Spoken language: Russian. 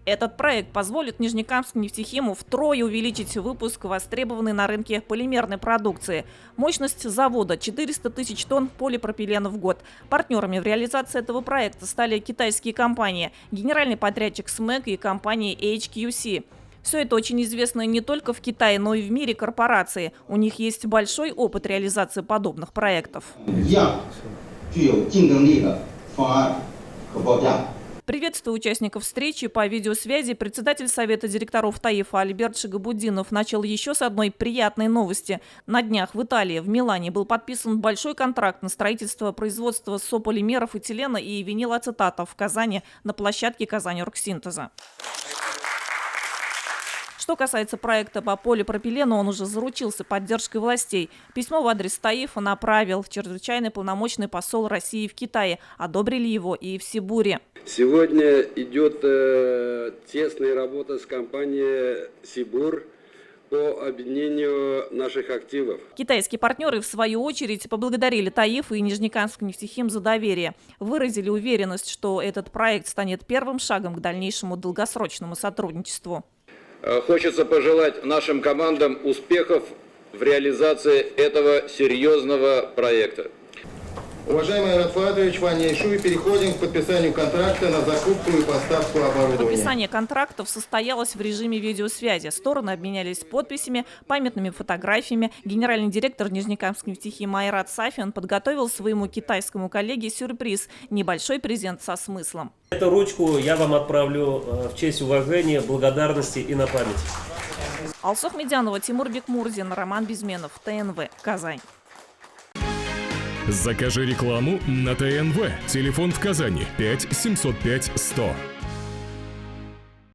Этот проект позволит Нижнекамскому нефтехиму втрое увеличить выпуск востребованной на рынке полимерной продукции. Мощность завода – 400 тысяч тонн полипропилена в год. Партнерами в реализации этого проекта стали китайские компании, генеральный подрядчик СМЭК и компания HQC. Все это очень известно не только в Китае, но и в мире корпорации. У них есть большой опыт реализации подобных проектов. Приветствуя участников встречи по видеосвязи, председатель Совета директоров ТАИФа Альберт Шигабуддинов начал еще с одной приятной новости. На днях в Италии, в Милане, был подписан большой контракт на строительство производства сополимеров этилена и винилацетата в Казани на площадке Казань-Оргсинтеза. Что касается проекта по полипропилену, он уже заручился поддержкой властей. Письмо в адрес ТАИФа направил чрезвычайный полномочный посол России в Китае. Одобрили его и в Сибуре. Сегодня идет тесная работа с компанией «Сибур» по объединению наших активов. Китайские партнеры, в свою очередь, поблагодарили ТАИФ и Нижнекамский нефтехим за доверие. Выразили уверенность, что этот проект станет первым шагом к дальнейшему долгосрочному сотрудничеству. Хочется пожелать нашим командам успехов в реализации этого серьезного проекта. Уважаемый Айрат Фуатович, Ваня Ишуй, переходим к подписанию контракта на закупку и поставку оборудования. Подписание контрактов состоялось в режиме видеосвязи. Стороны обменялись подписями, памятными фотографиями. Генеральный директор Нижнекамского нефтехима Айрат Сафин подготовил своему китайскому коллеге сюрприз – небольшой презент со смыслом. Эту ручку я вам отправлю в честь уважения, благодарности и на память. Алсу Ахмедянова, Тимур Бекмурзин, Роман Безменов, ТНВ, Казань. Закажи рекламу на ТНВ. Телефон в Казани 5 705 100.